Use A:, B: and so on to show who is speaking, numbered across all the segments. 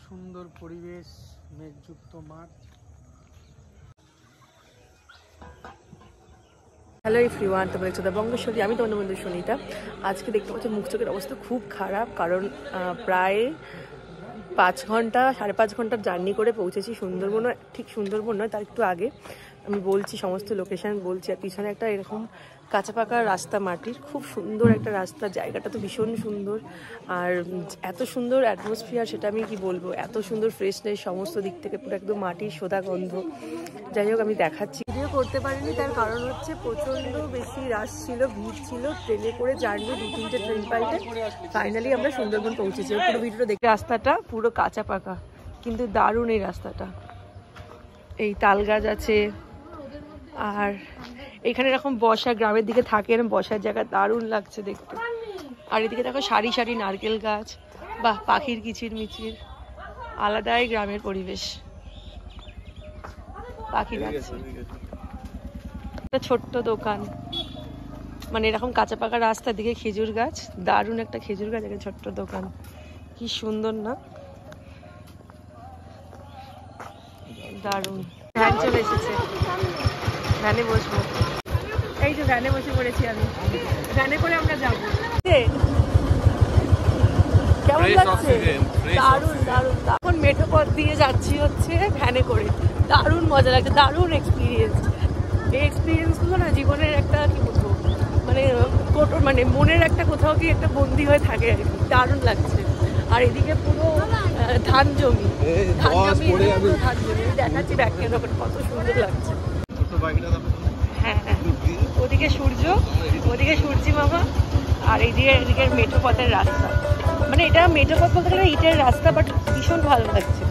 A: সুন্দর পরিবেশ, মেঘযুক্ত মাঠ।
B: হ্যালো এভরিওয়ান, তোমরা দেখছো দ্য বঙ্গেশ্বরী। আমি তোমাদের বন্ধু সুনিতা। আজকে দেখতে পাচ্ছি মুখ চোখের অবস্থা খুব খারাপ, কারণ প্রায় 5.5 ঘন্টার জার্নি করে পৌঁছেছি সুন্দরবন। ঠিক সুন্দরবন নয়, তার একটু আগে। আমি বলছি সমস্ত লোকেশান বলছি, আর পিছনে একটা এরকম কাঁচা পাকা রাস্তা, মাটির খুব সুন্দর একটা রাস্তা। জায়গাটা তো ভীষণ সুন্দর, আর এত সুন্দর অ্যাটমসফিয়ার, সেটা আমি কি বলবো। এত সুন্দর ফ্রেশনেস সমস্ত দিক থেকে, পুরো একদম মাটির সোদা গন্ধ। যাই হোক, আমি দেখাচ্ছি। ভিডিও করতে পারিনি, তার কারণ হচ্ছে প্রচণ্ড বেশি রাশ ছিল, ভিড় ছিল। ট্রেনে করে জার্নি 2-3টে ট্রেন পাল্টে ফাইনালি আমরা সুন্দরবন পৌঁছেছি। পুরো ভিডিওটা দেখে, রাস্তাটা পুরো কাঁচা পাকা, কিন্তু দারুণ এই রাস্তাটা। এই তাল গাছ আছে, আর এখানে এরকম বসা, গ্রামের দিকে থাকে এরকম বসার জায়গা, দারুণ লাগছে দেখতে। আর এদিকে দেখো সারি সারি নারকেল গাছ, বাহ, পাখির কিচির মিচির, আলাদাই গ্রামের পরিবেশ। পাখি যাচ্ছে, একটা ছোট্ট দোকান, মানে এরকম কাঁচা পাকা রাস্তার দিকে খেজুর গাছ, দারুণ একটা খেজুর গাছ, একটা ছোট্ট দোকান। কি সুন্দর না, দারুণ। ভ্যান চলে এসেছে, ভ্যানে বসবো। এই যে ভ্যানে বসে পড়েছি আমি, ভ্যানে করে আমরা যাবো। কেমন লাগছে? দারুণ দারুণ। এখন মেঠো পথ দিয়ে যাচ্ছি হচ্ছে ভ্যানে করে, দারুণ মজা লাগছে, দারুণ এক্সপিরিয়েন্স। এই এক্সপিরিয়েন্সগুলো না জীবনের একটা কি বলবো, মানে মনের একটা কোথাও কি একটা বন্দি হয়ে থাকে আর কি, দারুণ লাগছে। আর এদিকে পুরো ধান জমি, ধান জমি দেখাচ্ছি ব্যাকের ওপরে, কত সুন্দর লাগছে। হ্যাঁ হ্যাঁ, ওদিকে সূর্য, ওদিকে সূর্যি মামা, আর এদিকে মেঠো পথের রাস্তা। মানে এটা মেঠো পথ বলতে গেলে ইটের রাস্তা, বাট ভীষণ ভালো লাগছে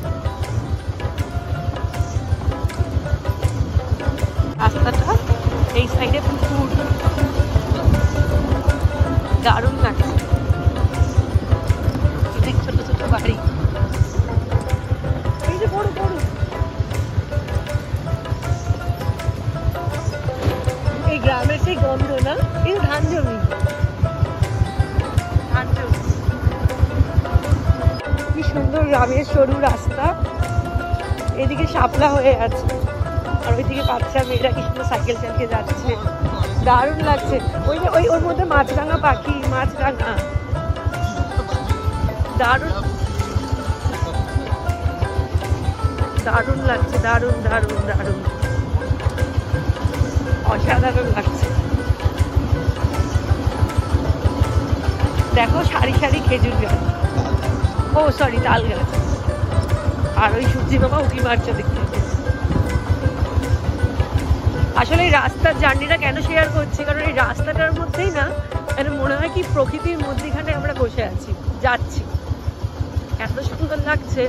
B: রাস্তাটা। এই সাইডে পুকুর, দারুণ লাগছে। ছোট ছোট বাড়ি, এই যে বড় বড়, এই গ্রামের সেই গন্ধ না, এই ধান জমি, ধান জমি। কি সুন্দর গ্রামের সরু রাস্তা, এদিকে শাপলা হয়ে আছে, আর ওইদিকে বাচ্চা মেয়েরা কি সুন্দর সাইকেল চালিয়ে যাচ্ছে, দারুণ লাগছে। ওই ওর মধ্যে মাছরাঙা পাখি, মাছরাঙা, দারুণ দারুণ লাগছে, দারুণ দারুণ দারুণ, অসাধারণ লাগছে। দেখো সারি সারি খেজুর গাছ, ও সরি তাল গাছ, আর ওই সূর্যি মামা উঁকি মারছে দেখতে। আসলে এই রাস্তার জার্নিটা কেন শেয়ার করছি, কারণ এই রাস্তাটার মধ্যেই না মানে মনে হয় কি প্রকৃতির মধ্যেখানে আমরা বসে আছি, যাচ্ছি, এত সুন্দর লাগছে।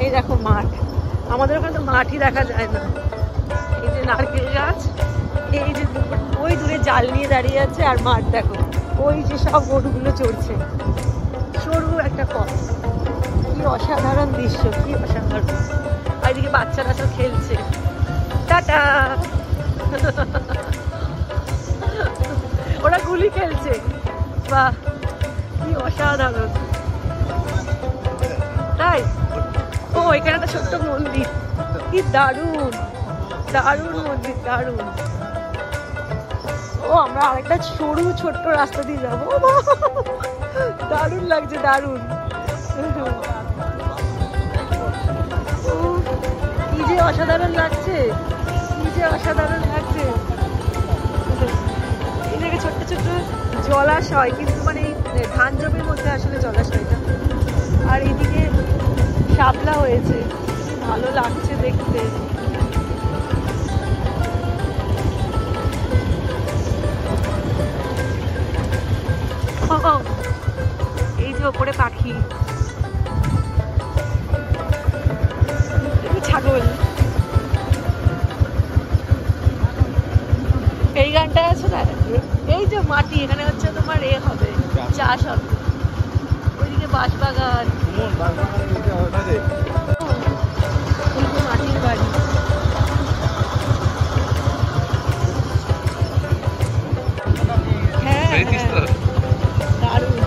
B: এই দেখো মাঠ, আমাদের ওখানে তো মাঠই দেখা যায় না। এই যে নারকেল গাছ, এই যে ওই দূরে জাল নিয়ে দাঁড়িয়ে আছে, আর মাঠ দেখো, ওই যে সব গরুগুলো চড়ছে, সরু একটা পথ। কি অসাধারণ দৃশ্য, কি অসাধারণ। আর এদিকে বাচ্চারা সব খেলছে, টাটা। ওরা গুলি খেলছে, বাহ কি অসাধারণ, তাই। ও এখানে একটা ছোট্ট মন্দির, কি দারুণ দারুণ মন্দির, দারুণ। ও আমরা আরেকটা সরু ছোট্ট রাস্তা দিয়ে যাবো, দারুণ লাগছে, দারুণ। কি যে অসাধারণ লাগছে, কি যে অসাধারণ লাগছে। এদিকে ছোট্ট ছোট্ট জলাশয়, কিন্তু মানে ধান জমির মধ্যে আসলে জলাশয়টা, আর এদিকে শাপলা হয়েছে, ভালো লাগছে দেখতে। এই যে ওপরে পাখি, ছাগল। এই গানটা আছে না, এই যে মাটি, এখানে হচ্ছে তোমার এ হবে, চাষ হবে। ওইদিকে বাঁশবাগান, মাটির বাড়ি। হ্যাঁ দারুণ।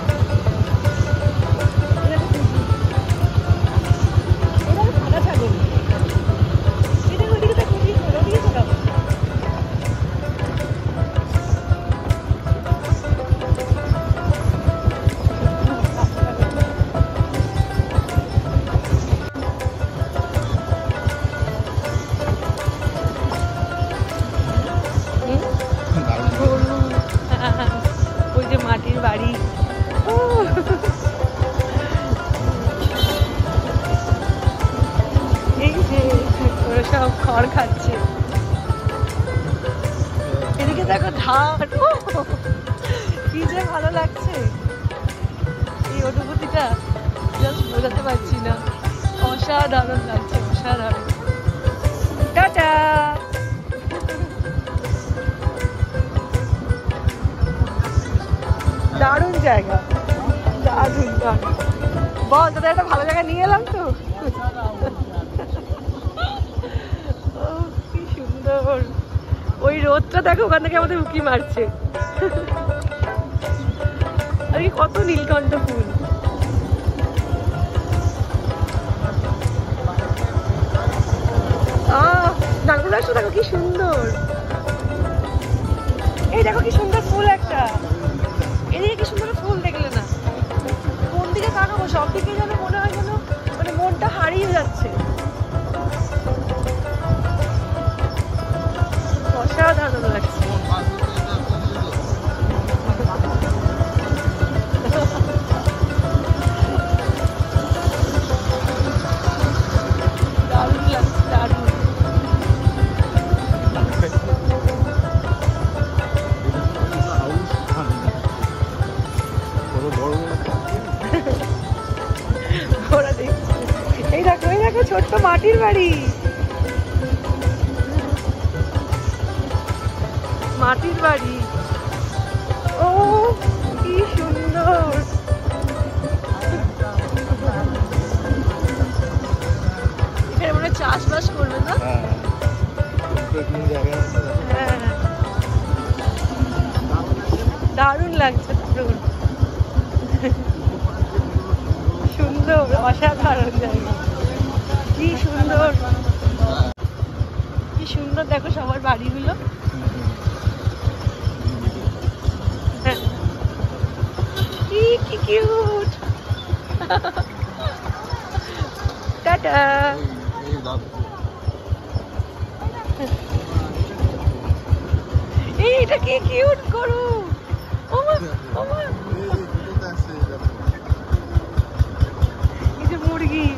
B: বাড়ি। এই যে ওরা সব খড় খাচ্ছে, এদিকে দেখো ধান, কি যে ভালো লাগছে এই অনুভূতিটা, জাস্ট বোঝাতে পারছি না, অসাধারণ লাগছে, অসাধারণ। টাটা। দারুণ জায়গা, দারুণ দারুণ। বল তোদের একটা ভালো জায়গা নিয়ে এলাম তো। কি সুন্দর, ওই রোদটা দেখো ওখান থেকে আমাদের উঁকি মারছে। আর কত নীলকণ্ঠ ফুল, নারকেল গাছটা দেখো কি সুন্দর। এই দেখো কি সুন্দর ফুল একটা, এদিকে কি সুন্দর ফুল দেখলে না? কোন দিকে তাকাবো, সব দিকে যেন মনে হয় যেন মানে মনটা হারিয়ে যাচ্ছে। অসাধারণ লাগছে। দারুণ লাগছে, দারুণ। ওরা দেখছে, এই দেখো, এই দেখো ছোট্ট মাটির বাড়ি, মাটির বাড়ি। ও কি সুন্দর, এখানে মনে হয় চাষবাস করবে না? হ্যাঁ, দারুণ লাগছে, দারুণ সুন্দর, অসাধারণ জায়গা, কি সুন্দর, কি সুন্দর। দেখো সবার বাড়িগুলো, কি কিউট। টাটা। এইটা কি কিউট করো, ওমা ওমা, এই যে মুরগি,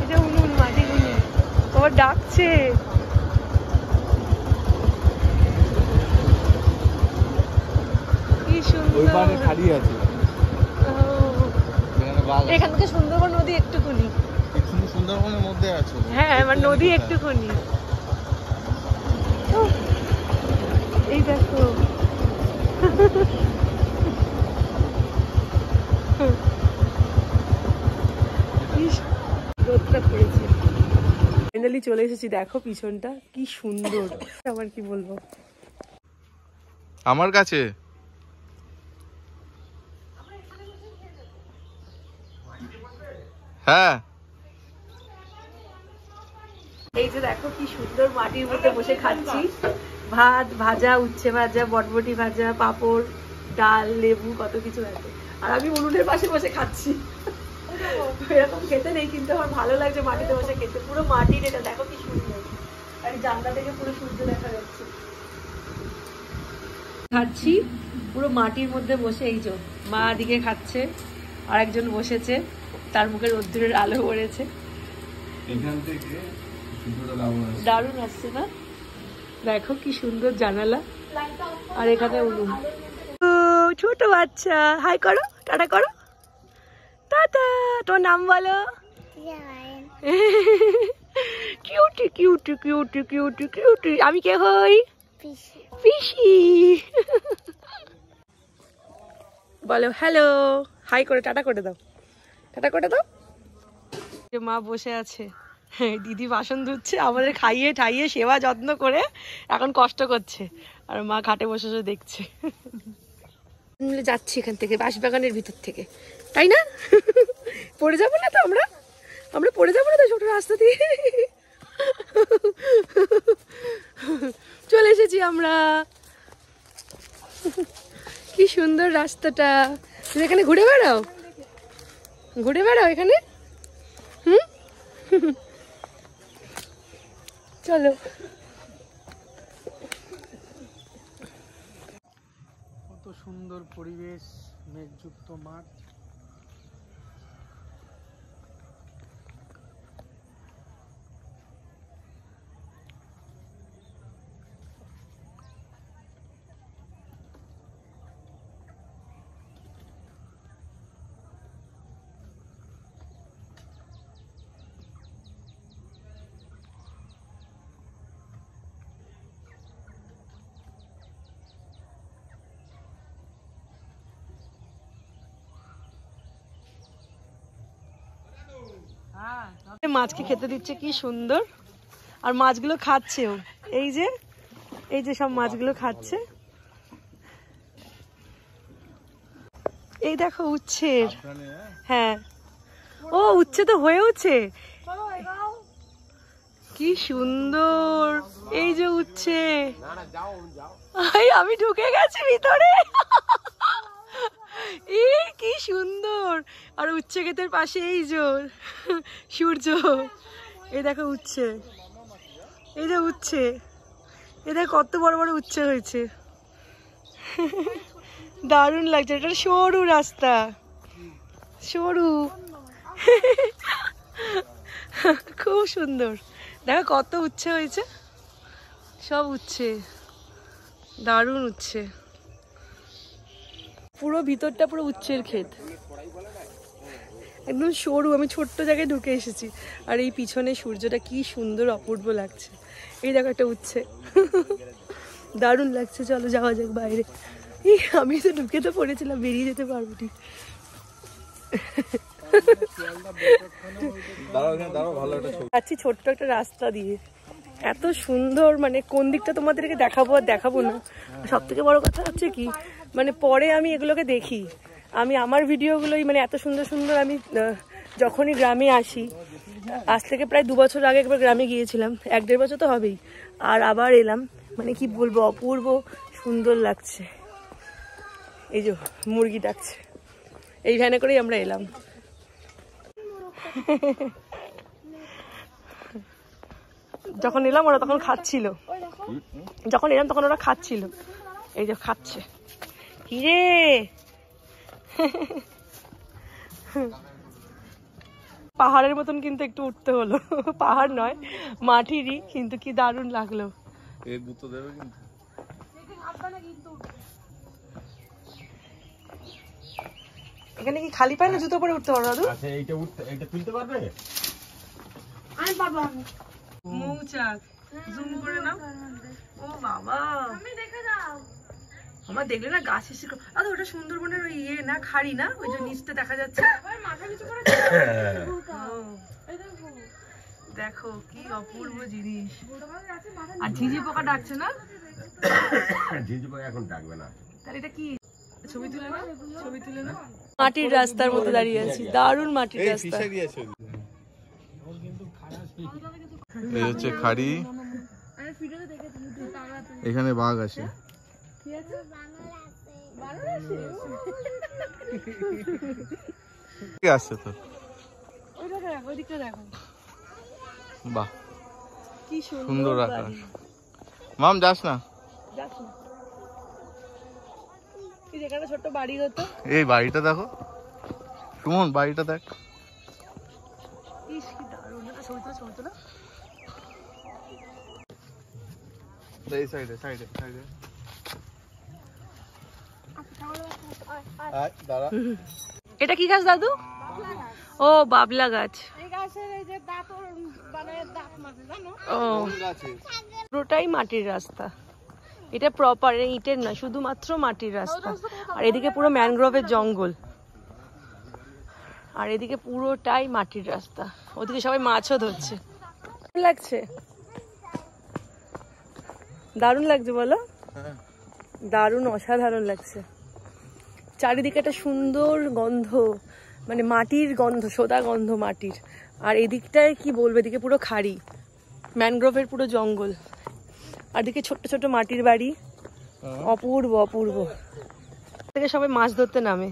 B: এই যে উনুন, মাটি উনুন, তোমার ডাকছে। কি সুন্দর, এখান থেকে সুন্দরবন নদী একটুখানি,
C: সুন্দরবনের মধ্যে আছে।
B: হ্যাঁ আমার নদী একটুখানি। এই দেখো রোদটা পড়েছে, ফাইনালি চলে এসেছি। দেখো পিছনটা কি সুন্দর, আমার কি বলবো।
C: আমার কাছে হ্যাঁ,
B: এই যে দেখো কি সুন্দর মাটির মধ্যে বসে খাচ্ছি, ভাত ভাজা, উচ্ছে ভাজা, বটবটি ভাজা, পাঁপড়, ডাল, লেবু, কত কিছু আছে। আর আমি উনুনের পাশে বসে খাচ্ছি। এরকম খেতে নেই, কিন্তু আমার ভালো লাগছে মাটিতে বসে খেতে, পুরো মাটির। এটা দেখো কি সুন্দর, আর জানলা থেকে পুরো সূর্য দেখা যাচ্ছে। খাচ্ছি পুরো মাটির মধ্যে বসে, এই যে মা দিকে খাচ্ছে, আর একজন বসেছে, তার মুখে রোদ্দুরের আলো পড়েছে, দারুণ আসছে না? দেখো কি সুন্দর জানালা, আর এখানে উনুন। ছোট বাচ্চা, হাই করো, টাটা করো, টাটা। তোর নাম বলো। Cutie cutie cutie cutie cutie. আমি কে হই? পিসি। বলো হ্যালো, হাই করে টাটা করে দাও, টাটা করে দাও। মা বসে আছে, দিদি বাসন ধুচ্ছে, আমাদের খাইয়ে ঠাইয়ে সেবা যত্ন করে এখন কষ্ট করছে, আর মা খাটে বসে বসে দেখছে। যাচ্ছি এখান থেকে, বাঁশবাগানের ভিতর থেকে, তাই না? পড়ে যাবো না তো আমরা, আমরা পড়ে যাবো না তো ছোট রাস্তা দিয়ে? চলে এসেছি আমরা, কি সুন্দর রাস্তাটা। তুমি এখানে ঘুরে বেড়াও, ঘুরে বেড়াও এখানে। চলো।
A: সুন্দর পরিবেশ, মেঘযুক্ত মাঠ।
B: মাছকে খেতে দিচ্ছে কি সুন্দর, আর মাছগুলো খাচ্ছেও। এই যে সব মাছগুলো খাচ্ছে। এই দেখো উচ্ছের, হ্যাঁ ও উচ্ছে তো হয়েওছে, কি সুন্দর। এই যে উচ্ছে, আমি ঢুকে গেছি ভিতরে। এই কি সুন্দর। আর উচ্ছে ক্ষেতের পাশে এই যে সূর্য। এই দেখো উচ্ছে, এই যে উচ্ছে, এই দেখো কত বড় বড় উচ্ছে হয়েছে। দারুণ লাগছে। এটা সরু রাস্তা, সরু, খুব সুন্দর। দেখো কত উচ্ছে হয়েছে, সব উচ্ছে, দারুণ উচ্ছে। পুরো ভিতরটা পুরো উচ্ছের ক্ষেত, একদম সরু। আমি ছোট্ট জায়গায় ঢুকে এসেছি, আর এই পিছনে সূর্যটা কি সুন্দর অপূর্ব লাগছে। এই দেখো একটা উচ্ছে, দারুণ লাগছে। চলো যাওয়া যাক বাইরে। আমি তো ঢুকে তো পড়েছিলাম, বেরিয়ে যেতে পারবো ঠিক। যাচ্ছি ছোট্ট একটা রাস্তা দিয়ে, এত সুন্দর। মানে কোন দিকটা তোমাদেরকে দেখাবো আর দেখাবো না। সব থেকে বড় কথা হচ্ছে কি, মানে পরে আমি এগুলোকে দেখি, আমি আমার ভিডিওগুলোই মানে এত সুন্দর সুন্দর। আমি যখনই গ্রামে আসি, আজ থেকে প্রায় 2 বছর আগে একবার গ্রামে গিয়েছিলাম, 1-1.5 বছর তো হবেই, আর আবার এলাম। মানে কি বলবো, অপূর্ব সুন্দর লাগছে। এই যে মুরগি ডাকছে, এই ভ্যানে করেই আমরা এলাম। যখন এলাম ওরা তখন খাচ্ছিল, যখন এলাম তখন ওরা খাচ্ছিল। এই যে খাচ্ছে, কিরে পাহাড়ের মতন কিন্তু একটু উঠতে হলো। পাহাড় নয়, মাটিরই, কিন্তু কি দারুণ লাগলো। এখানে কি খালি পায় না, জুতো পরে উঠতে পারো?
C: আচ্ছা এইটা তুলতে পারবে?
B: আমি পারবো। মৌচাক জুম করে নাও। ও বাবা, আমি দেখে দাও। আমার দেখলে না গাছ এসে। আরে ওটা সুন্দরবনের ওই ইয়ে না, খাড়ি না, ওই যে নিচটা দেখা যাচ্ছে। দেখো কি অপূর্ব জিনিস। আর ঝিঝি পোকা ডাকছে না?
C: ঝিঝি পোকা এখন ডাকবে না।
B: তাহলে এটা কি? ছবি তুলে না, ছবি তুলে না। মাটির রাস্তার মধ্যে দাঁড়িয়ে আছি, দারুণ মাটির রাস্তা।
C: এই হচ্ছে খাড়ি, এখানে বাঘ আছে। আসছে তো,
B: ওই দিকটা দেখো,
C: বাহ
B: কি
C: সুন্দর আকাশ। মাম যাস না,
B: যেখানে ছোট্ট বাড়ি হতো।
C: এই বাড়িটা দেখো সুমন, বাড়িটা দেখ। এই সাইডে সাইডে সাইডে দাঁড়া।
B: এটা কি গাছ দাদু? ও বাবলা গাছ। ও পুরোটাই মাটির রাস্তা, এটা প্রপার ইটের না, শুধুমাত্র মাটির রাস্তা। আর এদিকে পুরো ম্যানগ্রোভের জঙ্গল, আর এদিকে পুরোটাই মাটির রাস্তা। ওদিকে সবাই মাছও ধরছে। লাগছে, দারুণ লাগছে বলো? দারুণ, অসাধারণ লাগছে। চারিদিকে একটা সুন্দর গন্ধ, মানে মাটির গন্ধ, সোদা গন্ধ মাটির। আর এদিকটায় কি বলবো, এদিকে পুরো খাড়ি, ম্যানগ্রোভের পুরো জঙ্গল, আর এদিকে ছোট্ট ছোট্ট মাটির বাড়ি। অপূর্ব অপূর্ব। থেকে সবাই মাছ ধরতে নামে,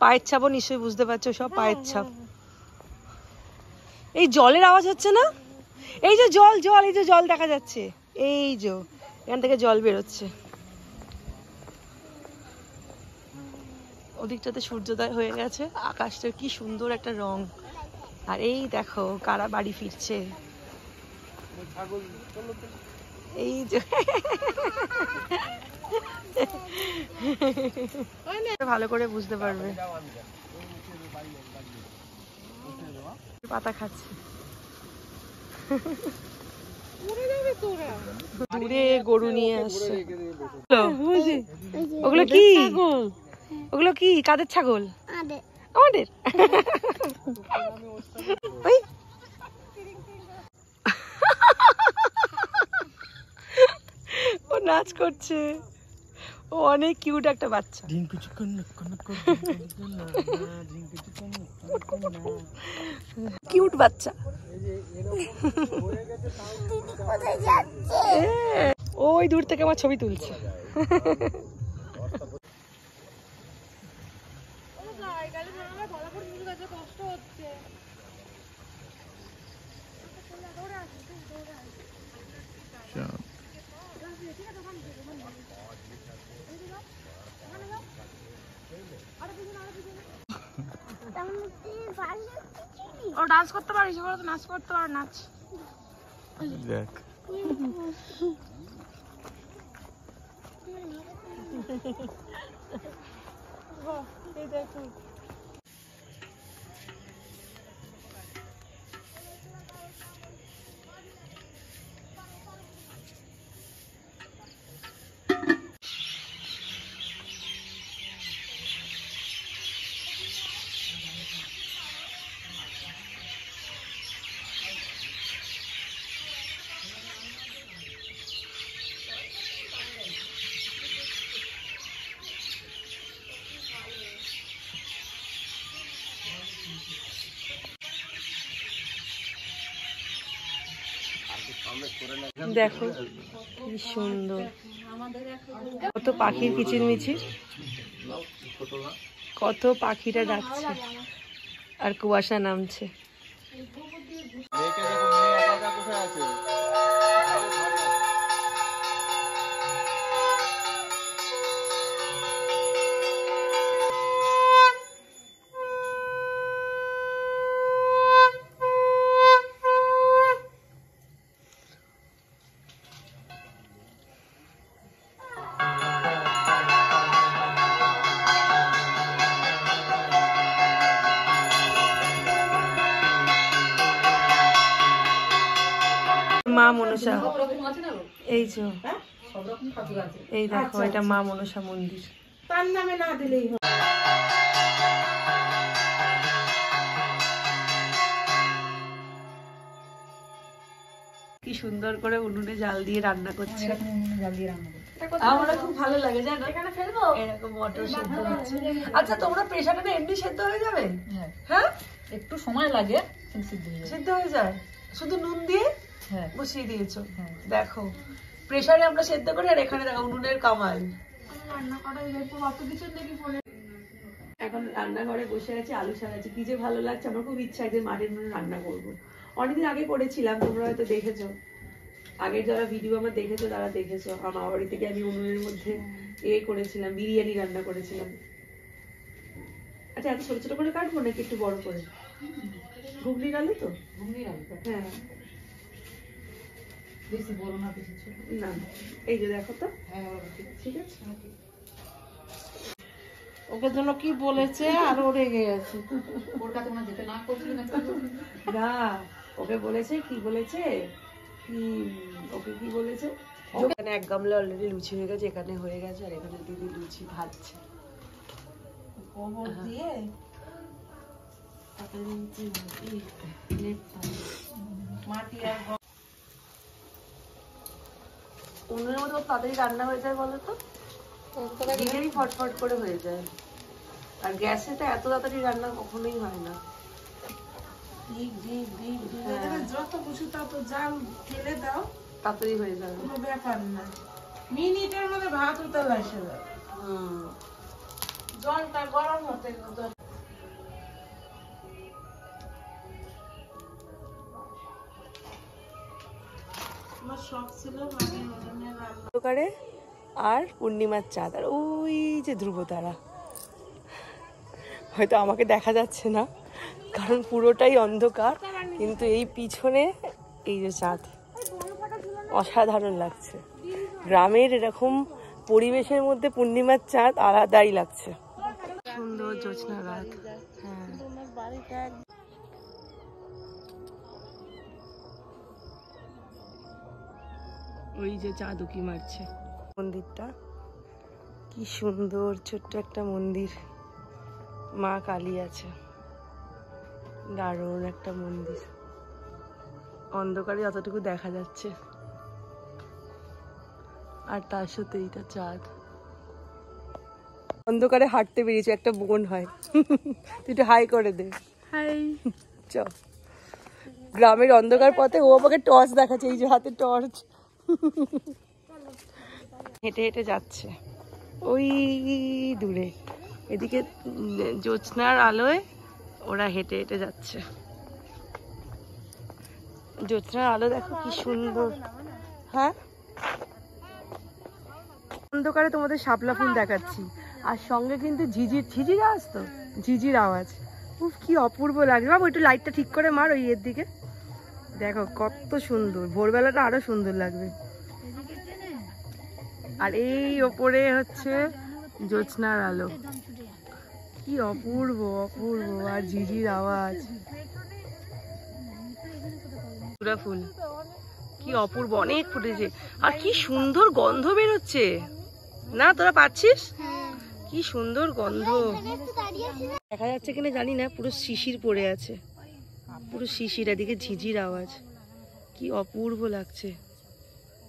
B: পায়ের ছাপও নিশ্চয়ই বুঝতে পারছো, সব পায়ের ছাপ। এই জলের আওয়াজ হচ্ছে না? এই যে জল, জল, এই যে জল দেখা যাচ্ছে, এই যে এখান থেকে জল বেরোচ্ছে। ওদিকটাতে সূর্যোদয় হয়ে গেছে, আকাশটা কি সুন্দর একটা রং। আর এই দেখো কারা বাড়ি ফিরছে, এই যে ভালো করে বুঝতে পারবে। পাতা খাচ্ছে, দূরে গরু নিয়ে আসছে। ওগুলো কি, ওগুলো কি কাদের ছাগল? আমাদের। ও নাচ করছে, ও অনেক কিউট একটা বাচ্চা। কিউট বাচ্চা। ওই দূর থেকে আমার ছবি তুলছে। ও ডান্স করতে পারিস, ওরা তো নাচ করতে পারে, নাচ দেখ। এই দেখো দেখো কি সুন্দর, কত পাখির কিচিরমিচির, কত পাখিরা ডাকছে আর কুয়াশা নামছে। মা মনসা, এই যে এই দেখো এটা মা মনসা মন্দির। তার নামে না দিলেই হয়। কি সুন্দর করে উনুনে জাল দিয়ে রান্না করছে, আমার খুব ভালো লাগে জানো। এরকম মটর সেদ্ধ হচ্ছে। আচ্ছা তোমরা প্রেসারে এমনি সেদ্ধ হয়ে যাবে? হ্যাঁ
D: একটু সময় লাগে,
B: সিদ্ধ হয়ে যায়, শুধু নুন দিয়ে বসিয়ে দিয়েছো। দেখো প্রেসারে আমরা সেদ্ধ করি, আর এখানে দেখো উনুনের কামাল। এখন রান্নাঘরে বসে আছি, আলু সারাচ্ছি, কি যে ভালো লাগছে। আমার খুব ইচ্ছা যে মাটির উনুনে রান্না করবো। অনেকদিন আগে করেছিলাম, তোমরা হয়তো দেখেছো, আগের যারা ভিডিও আমার দেখেছো তারা দেখেছো। আমার মামা বাড়ি থেকে আমি উনুনের মধ্যে করেছিলাম, বিরিয়ানি রান্না করেছিলাম। আচ্ছা এত ছোট ছোট করে কাটবো নাকি একটু বড় করে? ঘুগনির আলু তো, হ্যাঁ
D: বেশি বড় না বেশি ছোট
B: না। এই যে দেখো তো, ঠিক আছে।
D: ওকে জন্য কি বলেছে আর ও রেগে গেছে। ওর কাছে না যেতে না করছিল
B: না, ওকে বলেছে কি বলেছে, কি ওকে কি বলেছে, ওখানে এক গামলা অলরেডি লুচি হয়ে গেছে, এখানে হয়ে গেছে, আর এখানে দিদি লুচি ভাজছে গোবর দিয়ে।
D: মাটি আর
B: উনুনের মধ্যে তাড়াতাড়ি রান্না হয়ে যায় বলো তো, নিজেরই ফটফট করে হয়ে যায়। আর গ্যাসে তো এত তাড়াতাড়ি রান্না কখনোই হয় না।
D: যত কিছু তত জাল ফেলে দাও,
B: তাড়াতাড়ি হয়ে যাবে,
D: কোনো ব্যাপার না। মিনিটের মধ্যে ভাত উতাল এসে যাবে। জলটা গরম হতে আমার শখ ছিল আর পূর্ণিমার চাঁদ, আর ওই যে ধ্রুবতারা
B: হয়তো আমাকে দেখা যাচ্ছে না কারণ পুরোটাই অন্ধকার, কিন্তু এই পিছনে এই যে চাঁদ, অসাধারণ লাগছে। গ্রামের এরকম পরিবেশের মধ্যে পূর্ণিমার চাঁদ আলাদাই লাগছে। সুন্দর জ্যোৎস্না রাত। হ্যাঁ, ওই যে চাঁদ উকি মারছে। মন্দিরটা কি সুন্দর, ছোট্ট একটা মন্দির, মা কালী আছে, দারুণ একটা মন্দির। অন্ধকারে যতটুকু দেখা যাচ্ছে, আর তার সাথে এইটা চাঁদ। অন্ধকারে হাঁটতে বেরিয়েছে, একটা বোন হয়। তুই একটু হাই করে দে। হাই। চ, গ্রামের অন্ধকার পথে ও আমাকে টর্চ দেখাচ্ছে, এই যে হাতে টর্চ। হেঁটে হেঁটে যাচ্ছে ওই দূরে, এদিকে জ্যোৎস্নার আলোয় ওরা হেঁটে হেঁটে যাচ্ছে। জ্যোৎস্নার আলো দেখো কি সুন্দর। হ্যাঁ, অন্ধকারে তোমাদের শাপলা ফুল দেখাচ্ছি, আর সঙ্গে কিন্তু ঝিঝির আওয়াজ, তো ঝিঝির আওয়াজ। উফ, কি অপূর্ব লাগবে। বাবু একটু লাইটটা ঠিক করে মার ওই এর দিকে, দেখো কত সুন্দর। ভোরবেলাটা আরো সুন্দর লাগবে। আর এই ওপরে হচ্ছে জ্যোৎস্নার আলো, কি অপূর্ব অপূর্ব, আর ঝিঝির আওয়াজ। চূড়া ফুল কি অপূর্ব, অনেক ফুটেছে, আর কি সুন্দর গন্ধ বেরোচ্ছে না, তোরা পাচ্ছিস? কি সুন্দর গন্ধ। দেখা যাচ্ছে কিনা জানি না, পুরো শিশির পড়ে আছে, পুরো শিশির। এদিকে ঝিঝির আওয়াজ, কি অপূর্ব লাগছে।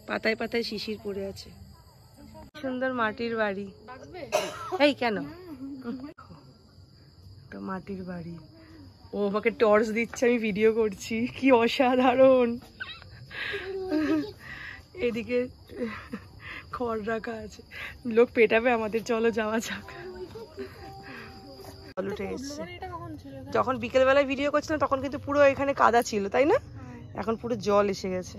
B: পাতায় পাতায় শিশির পড়ে আছে। সুন্দর মাটির বাড়ি। এই কেন মাটির বাড়ি, ও আমাকে টর্চ দিচ্ছে, আমি ভিডিও করছি, কি অসাধারণ। এদিকে খড় রাখা আছে, লোক পেটাবে আমাদের, চলো যাওয়া যাক। জল উঠে এসছে। যখন বিকেলবেলায় ভিডিও করছিলাম তখন কিন্তু পুরো এখানে কাদা ছিল, তাই না? এখন পুরো জল এসে গেছে।